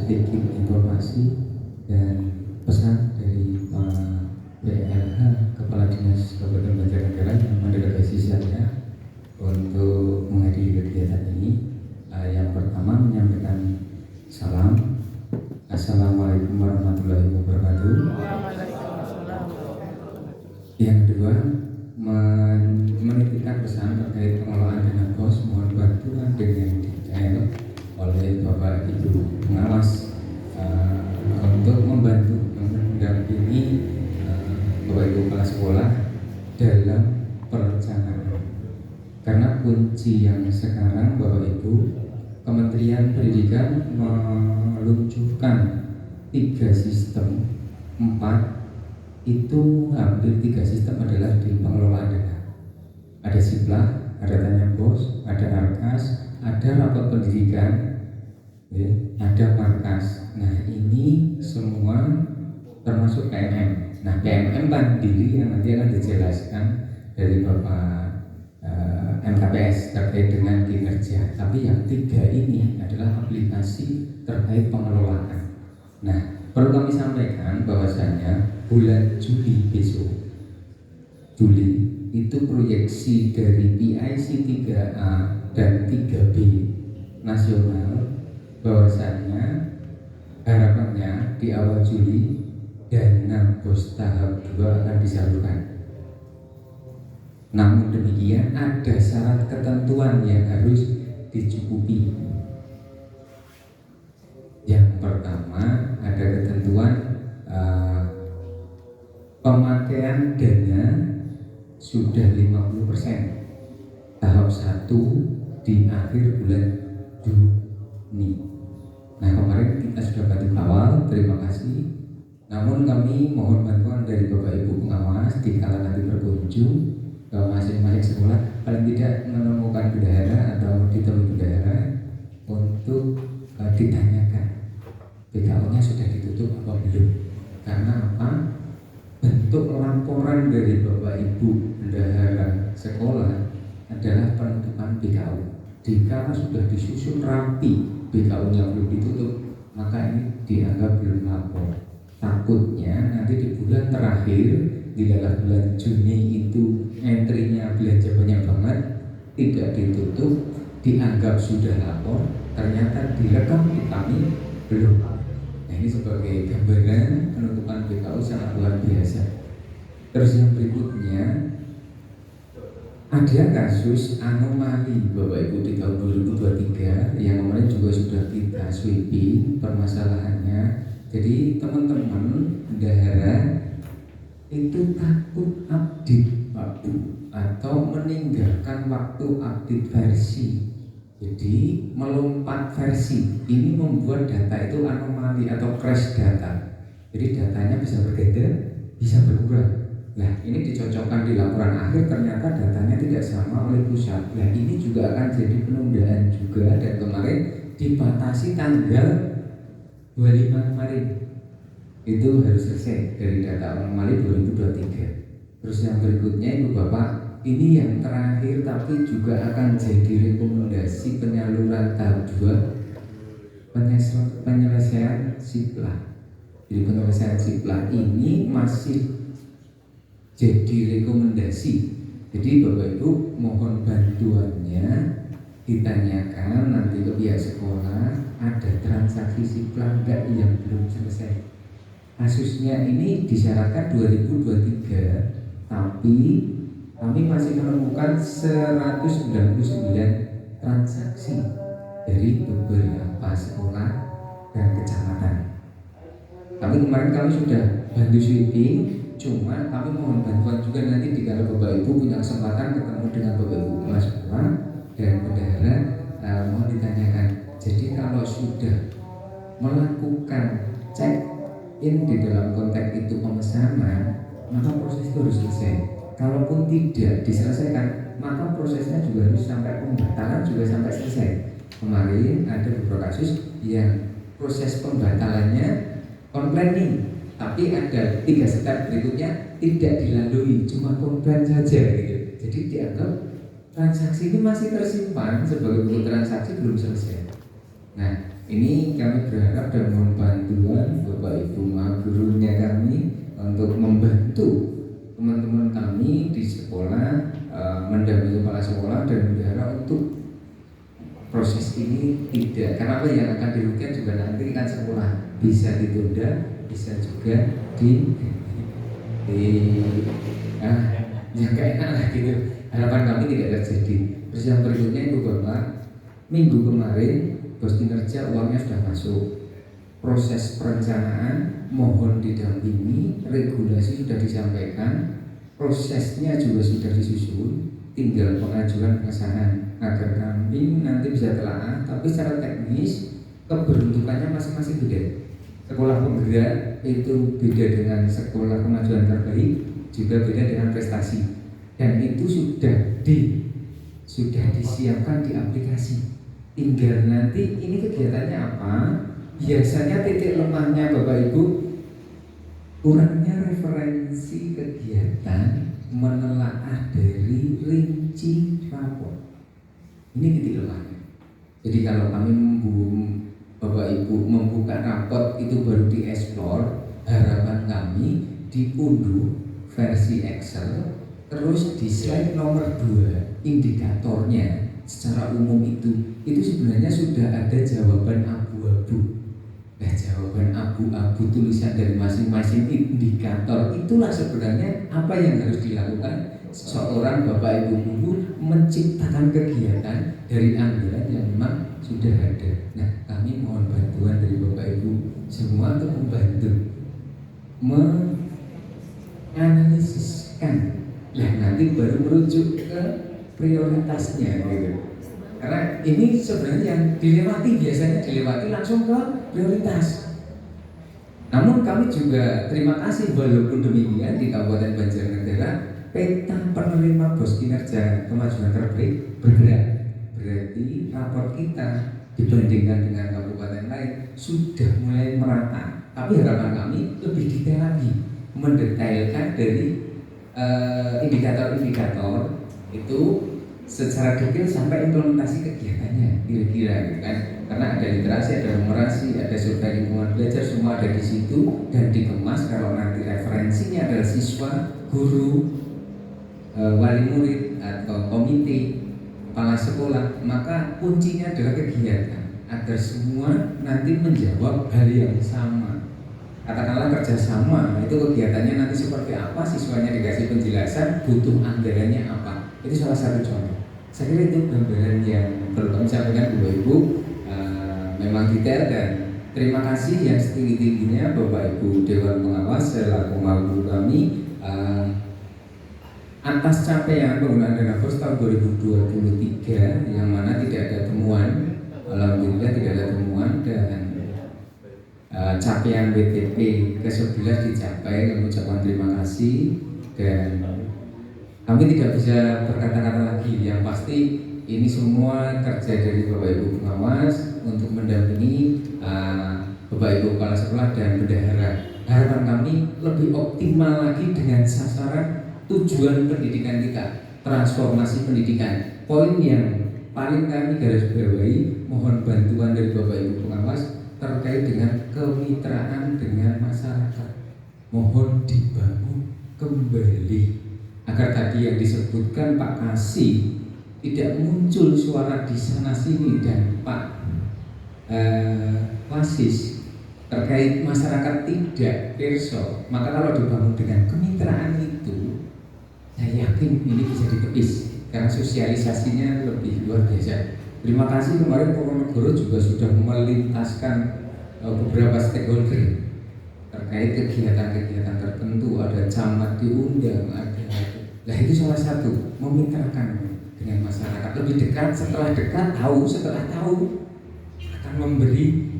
sedikit informasi dan pesan dari Pak PLH Kepala Dinas Kabupaten Banjarnegara yang mendelegasi saya untuk menghadiri kegiatan ini. Yang pertama menyampaikan salam. Assalamualaikum warahmatullahi wabarakatuh. Yang kedua, menitipkan pesan terkait pengelolaan dana BOS, mohon bantuan dengan detail oleh Bapak Ibu pengawas untuk membantu mendampingi Bapak Ibu kepala sekolah dalam perencanaan. Karena kunci yang sekarang Bapak Ibu, Kementerian Pendidikan meluncurkan 3 sistem, 4 itu hampir 3 sistem adalah di pengelolaan dana. Ada Siplah, ada Tanya Bos, ada Arkas, ada rapot pendidikan, ada Markas. Nah ini semua termasuk PMM. Nah PMM mandiri yang nanti akan dijelaskan dari Bapak MKPS terkait dengan kinerja. Tapi yang 3 ini adalah aplikasi terkait pengelolaan. Nah perlu kami sampaikan bahwasanya bulan Juli besok, Juli itu proyeksi dari PIC 3A dan 3B nasional bahwasanya harapannya di awal Juli dana BOS tahap 2 akan disalurkan. Namun demikian ada syarat ketentuan yang harus dicukupi. Yang pertama ada ketentuan pemakaian dana sudah 50% tahap 1 di akhir bulan Juni. Nah kemarin kita sudah bantu awal, terima kasih. Namun kami mohon bantuan dari Bapak Ibu pengawas di kala nanti berkunjung ke masing-masing sekolah, paling tidak menemukan bendahara atau ditemui bendahara untuk ditanyakan BKU-nya sudah ditutup apa belum. Karena apa? Bentuk laporan dari Bapak Ibu bendahara sekolah adalah penutupan BKU. Jika sudah disusun rapi BKU-nya belum ditutup, maka ini dianggap belum lapor. Takutnya nanti di bulan terakhir, di dalam bulan Juni itu entry-nya belanja banyak banget, tidak ditutup, dianggap sudah lapor, ternyata direkam di kami belum. Nah ini sebagai gambaran penutupan BKU sangat luar biasa. Terus yang berikutnya, ada kasus anomali Bapak Ibu di tahun 2023 yang kemarin juga sudah kita sweeping permasalahannya. Jadi teman-teman bendahara itu takut update waktu atau meninggalkan waktu update versi. Jadi melompat versi ini membuat data itu anomali atau crash data. Jadi datanya bisa berbeda, bisa berkurang. Nah ini dicocokkan di laporan akhir, ternyata datanya tidak sama oleh pusat. Nah ini juga akan jadi penundaan juga, dan kemarin dibatasi tanggal 25 kemarin itu harus selesai dari data anomali 2023. Terus yang berikutnya Ibu Bapak, ini yang terakhir tapi juga akan jadi rekomendasi penyaluran tahap 2 penyelesaian Siplah. Jadi penyelesaian Siplah ini masih jadi rekomendasi. Jadi Bapak Ibu mohon bantuannya, ditanyakan nanti ke pihak sekolah ada transaksi Siplah enggak yang belum selesai. Kasusnya ini disyaratkan 2023, tapi kami masih menemukan 199 transaksi dari beberapa sekolah dan kecamatan. Tapi kemarin kami sudah bantu sweeping, cuma kami mohon bantuan juga nanti jika Bapak Ibu punya kesempatan ketemu dengan Bapak Ibu kepala sekolah dan bendahara, mohon ditanyakan. Jadi kalau sudah melakukan check in di dalam konteks itu pemesanan, maka proses itu harus selesai. Kalaupun tidak diselesaikan, maka prosesnya juga harus sampai pembatalan juga sampai selesai. Kemarin ada beberapa kasus yang proses pembatalannya komplain, tapi ada 3 step berikutnya tidak dilalui, cuma komplain saja gitu. Jadi dianggap transaksi ini masih tersimpan sebagai bentuk transaksi belum selesai. Nah Ini kami berharap dan mohon bantuan Bapak Ibu Maha Gurunya kami untuk membantu teman-teman kami di sekolah, mendampingi kepala sekolah dan bendahara untuk proses ini tidak, karena apa yang akan dirugikan juga nanti kan sekolah bisa ditunda, bisa juga yang kayak enak lah gitu. Harapan kami tidak terjadi. Terus yang berikutnya itu Bapak, minggu kemarin bos kinerja uangnya sudah masuk, proses perencanaan mohon didampingi, regulasi sudah disampaikan, prosesnya juga sudah disusun, tinggal pengajuan pengesahan agar kami nanti bisa telaah. Tapi secara teknis keberuntukannya masing-masing beda. Sekolah penggerak itu beda dengan sekolah kemajuan terbaik, juga beda dengan prestasi, dan itu sudah disiapkan di aplikasi. Tinggal nanti ini kegiatannya apa. Biasanya titik lemahnya Bapak Ibu, kurangnya referensi kegiatan, menelaah dari rinci rapor. Ini titik lemahnya. Jadi kalau kami Bapak Ibu membuka raport itu baru dieksplor, harapan kami diunduh versi Excel, terus di slide nomor 2 indikatornya secara umum itu sebenarnya sudah ada jawaban abu-abu. Nah, jawaban abu-abu tulisan dari masing-masing indikator itulah sebenarnya apa yang harus dilakukan seorang Bapak Ibu guru menciptakan kegiatan dari anggaran yang memang sudah ada. Nah, kami mohon bantuan dari Bapak Ibu semua untuk membantu menganalisiskan. Nah, nanti baru merujuk ke prioritasnya gitu. Karena ini sebenarnya yang biasanya dilewati langsung ke prioritas. Namun kami juga terima kasih walaupun demikian di Kabupaten Banjarnegara peta penerima bos kinerja kemajuan terbaik bergerak. Berarti rapor kita dibandingkan dengan kabupaten lain sudah mulai merata. Tapi harapan kami lebih detail lagi, mendetailkan dari indikator-indikator itu secara detail sampai implementasi kegiatannya kira-kira gitu kan. Karena ada literasi, ada numerasi, ada survei lingkungan belajar, semua ada di situ dan dikemas. Kalau nanti referensinya adalah siswa, guru, wali murid atau komite, kepala sekolah, maka kuncinya adalah kegiatan agar semua nanti menjawab hal yang sama. Katakanlah kerjasama, itu kegiatannya nanti seperti apa, siswanya dikasih penjelasan, butuh anggarannya apa. Itu salah satu contoh. Saya kira itu gambaran yang perlu kami sampaikan Bapak Ibu. Memang detail dan terima kasih yang setinggi-tingginya Bapak Ibu Dewan Pengawas selaku guru kami atas capaian penggunaan dana BOS tahun 2023 yang mana tidak ada temuan. Alhamdulillah tidak ada temuan dan capaian BTP ke-11 dicapai. Kami ucapkan terima kasih dan kami tidak bisa berkata-kata lagi. Yang pasti ini semua kerja dari Bapak Ibu Pengawas untuk mendampingi Bapak Ibu Kepala Sekolah dan bendahara. Harapan kami lebih optimal lagi dengan sasaran tujuan pendidikan kita, transformasi pendidikan. Poin yang paling kami garis bawahi, mohon bantuan dari Bapak Ibu Pengawas terkait dengan kemitraan dengan masyarakat. Mohon dibangun kembali agar tadi yang disebutkan Pak Kasih tidak muncul suara di sana sini dan Pak Wasis terkait masyarakat tidak perso. Maka kalau dibangun dengan kemitraan itu, saya yakin ini bisa ditepis karena sosialisasinya lebih luar biasa. Terima kasih kemarin Ponorogo juga sudah melintaskan beberapa stakeholder terkait kegiatan-kegiatan tertentu. Ada camat diundang, ada. Nah itu salah satu memitrakan dengan masyarakat lebih dekat. Setelah tahu akan memberi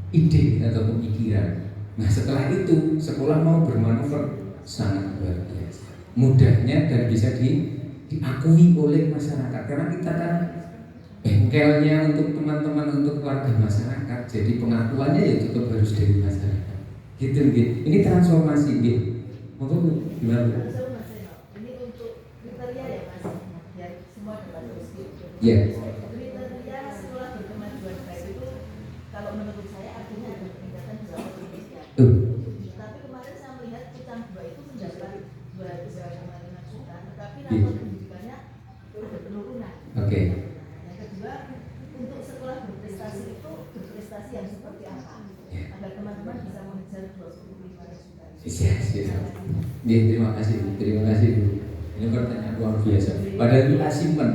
ide atau pemikiran. Nah setelah itu sekolah mau bermanuver sangat luar biasa mudahnya dan bisa diakui oleh masyarakat karena kita kan bengkelnya untuk teman-teman, untuk warga masyarakat. Jadi pengakuannya ya cukup harus dari masyarakat. Gitu. Ini transformasi gitu. Monggo gimana? Ini untuk kriteria ya Mas. Ya semua dapat terus. Ya. Kriteria sekolah berkemajuan baik itu kalau Tuh, Tapi kemarin saya melihat Pucang 2 itu mendapat 2,5 juta, tetapi Iya. rapor pendidikannya ada penurunan. Oke. Yang kedua, untuk sekolah berprestasi itu berprestasi yang seperti apa? Ya. Agar teman-teman bisa mengejar 25 juta. Siap. Ya, terima kasih Bu. Ini pertanyaan luar biasa. Padahal itu tak simpen.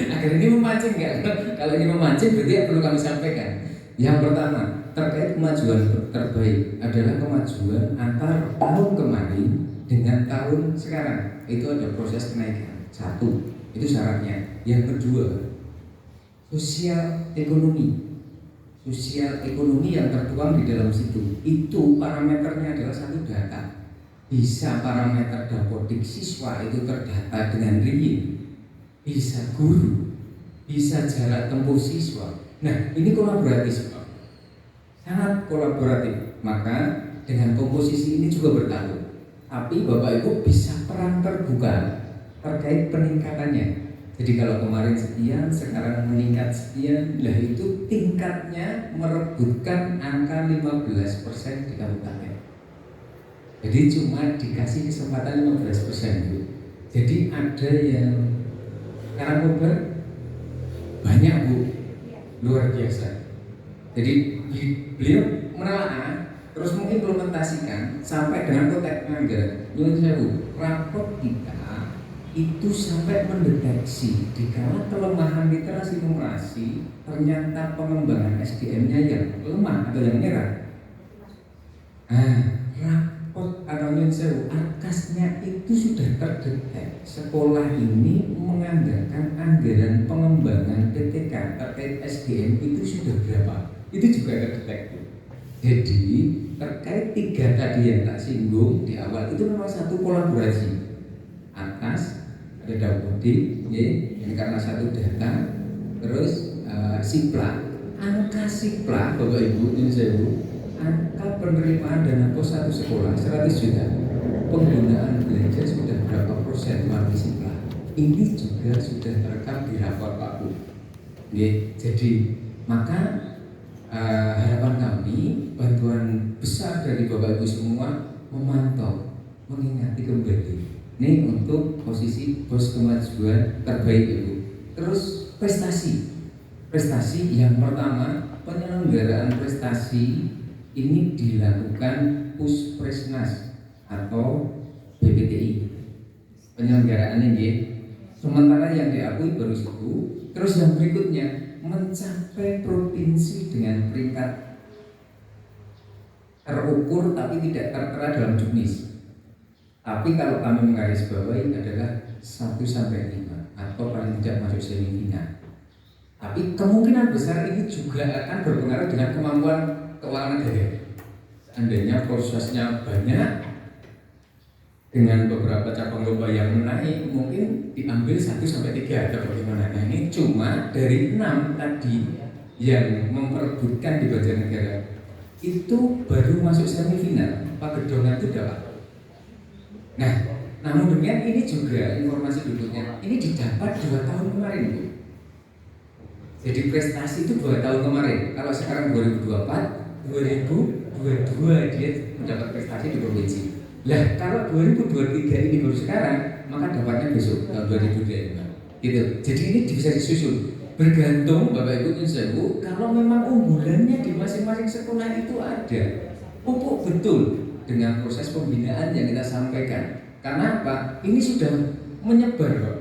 Agar ini memancing nggak? Kalau ini memancing berarti yang perlu kami sampaikan. Yang pertama, terkait kemajuan terbaik adalah kemajuan antara tahun kemarin dengan tahun sekarang. Itu ada proses kenaikan. Satu, itu syaratnya. Yang kedua, sosial ekonomi yang tertuang di dalam situ itu parameternya adalah satu data. Bisa parameter dapodik siswa itu terdata dengan real, bisa guru, bisa jarak tempuh siswa. Nah, ini kolaboratif, sangat kolaboratif. Maka dengan komposisi ini juga bertaruh. Tapi Bapak Ibu bisa peran terbuka terkait peningkatannya. Jadi kalau kemarin sekian, sekarang meningkat sekian, lah itu tingkatnya merebutkan angka 15% di kabupaten. Jadi cuma dikasih kesempatan 15% Bu. Jadi ada yang sekarang kabar banyak Bu, luar biasa. Jadi beliau menelaah, terus mengimplementasikan sampai dengan kotak anggaran. Nyuwun sewu, rapor kita itu sampai mendeteksi dikala kelemahan literasi numerasi, ternyata pengembangan SDM-nya yang lemah atau yang merah. Rapor atau nyuwun sewu, ankasnya itu sudah terdetek. Sekolah ini menganggarkan anggaran pengembangan PTK terkait SDM itu sudah berapa? Itu juga terdetek. Jadi terkait tiga tadi yang tak singgung di awal itu memang satu kolaborasi. Atas ada dapodik, ini karena satu data. Terus sipla, angka sipla Bapak Ibu ini saya angka penerimaan dana pos satu sekolah 100 juta. Penggunaan belanja sudah berapa persen warga sipla? Ini juga sudah terekam di rapor Pak Bu. Jadi maka harapan kami bantuan besar dari Bapak Ibu semua memantau, mengingati kembali. Ini untuk posisi pos kemajuan terbaik Ibu. Terus prestasi yang pertama, penyelenggaraan prestasi ini dilakukan Puspresnas atau BPTI. Penyelenggaraan ini, sementara yang diakui baru 1. Terus yang berikutnya mencapai provinsi dengan peringkat terukur tapi tidak tertera dalam juknis. Tapi kalau kami menggarisbawahi adalah 1-5 atau paling tidak masuk semifinal. Tapi kemungkinan besar ini juga akan berpengaruh dengan kemampuan keuangan negara. Seandainya prosesnya banyak dengan beberapa cabang lomba yang menaik, mungkin diambil 1-3 atau bagaimana. Nah ini cuma dari 6 tadi yang memperebutkan di Banjarnegara itu baru masuk semifinal. Pagedongan itu dapat. Nah, namun demikian ini juga informasi berikutnya. Ini didapat 2 tahun kemarin Bu. Jadi prestasi itu 2 tahun kemarin. Kalau sekarang 2024, 2022 dia mendapat prestasi di provinsi. Lah kalau 2023 ini baru sekarang, maka dapatnya besok tahun 2025. Gitu. Jadi ini bisa disusun. Bergantung Bapak Ibu Insyaallah, kalau memang unggulannya di masing-masing sekolah itu ada. Pupuk betul dengan proses pembinaan yang kita sampaikan. Karena apa? Ini sudah menyebar Pak.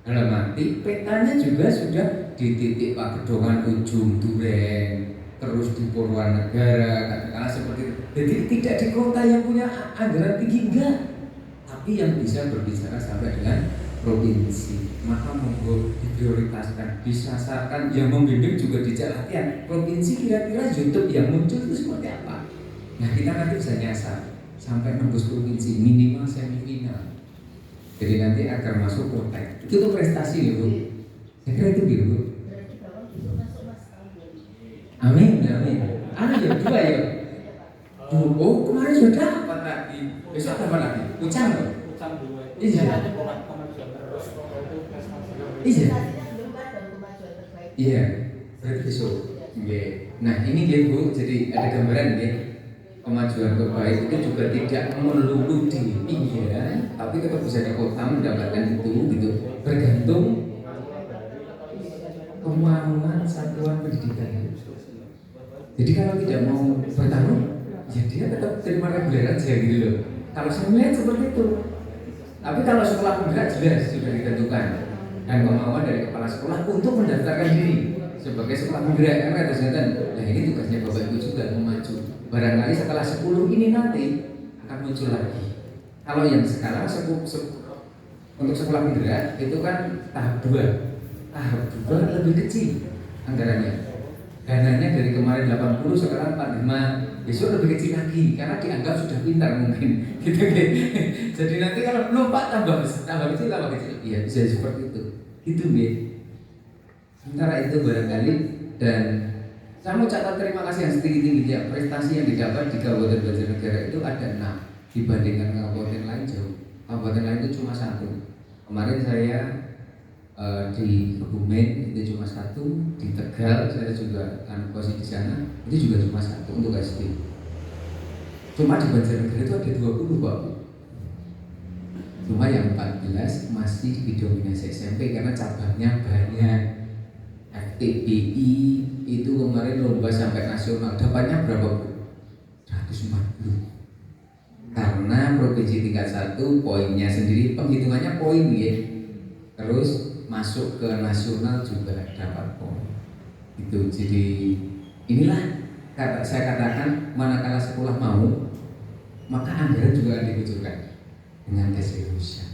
Dalam arti petanya juga sudah di titik Pagedongan ujung Duren, terus di Purwanegara, katakanlah seperti itu. Jadi tidak di kota yang punya anggaran tinggi enggak, tapi yang bisa berbicara sampai dengan provinsi. Maka monggo diprioritaskan, disasarkan. Yang membimbing juga dijak latihan. Provinsi kira-kira YouTube yang muncul itu seperti apa? Nah kita nanti bisa nyasar sampai nembus provinsi minimal semifinal. Jadi nanti akan masuk kotek. Itu tuh prestasi ya Bu. Saya kira itu gitu Bu. Berarti Bapak bisa masuk Mas tahun 2000. Amin. Ya 2 ya. Oh kemarin sudah dapat tadi. Besok dapat lagi. Ucang loh. Iya. Prestasinya belum ada kemajuan terbaik. Iya. Berarti besok. Nah ini ya Bu. Jadi ada gambaran ya. kemajuan terbaik itu juga tidak melulu di pinggiran, tapi tetap bisa di kota mendapatkan itu gitu, bergantung kemauan satuan pendidikan. Jadi kalau tidak mau bertarung, ya dia tetap terima reguler aja gitu loh. Kalau saya melihat seperti itu. Tapi kalau sekolah penggerak jelas sudah ditentukan dan kemauan dari kepala sekolah untuk mendaftarkan diri sebagai sekolah penggerak, karena ada kesehatan. Nah ini tugasnya Bapak Ibu juga memacu. Barangkali setelah 10 ini nanti akan muncul lagi. Kalau yang sekarang untuk sekolah penggerak itu kan tahap 2. Tahap 2 lebih kecil anggarannya. Dananya dari kemarin 80 sekarang 45, besok lebih kecil lagi karena dianggap sudah pintar mungkin gitu kan. Jadi nanti kalau lupa tambah kecil iya bisa seperti itu nih. Sementara itu barangkali, dan saya mau catat terima kasih yang setinggi-tingginya. Prestasi yang didapat di Kabupaten Banjarnegara itu ada 6 dibandingkan kabupaten lain jauh. Kabupaten lain itu cuma 1. Kemarin saya di Kebumen itu cuma 1, di Tegal saya juga kan posisi di sana itu juga cuma 1 untuk SD. Cuma di Banjarnegara itu ada 20 Pak. Cuma yang 14 masih didominasi SMP karena cabangnya banyak. FTBI itu kemarin lomba sampai nasional, dapatnya berapa Bu? 140. Karena provinsi tingkat 1 poinnya sendiri, penghitungannya poin ya. Terus masuk ke nasional juga dapat poin. Itu jadi inilah saya katakan, manakala sekolah mau, maka anggaran juga akan dikucurkan dengan keseriusan.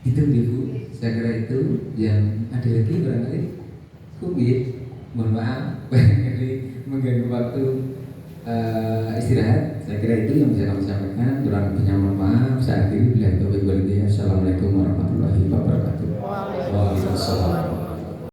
Itu Ibu, saya kira itu. Yang ada lagi barangkali mohon maaf barangkali mengganggu waktu istirahat. Saya kira itu yang bisa kami sampaikan. Kurang lebihnya mohon maaf. Saat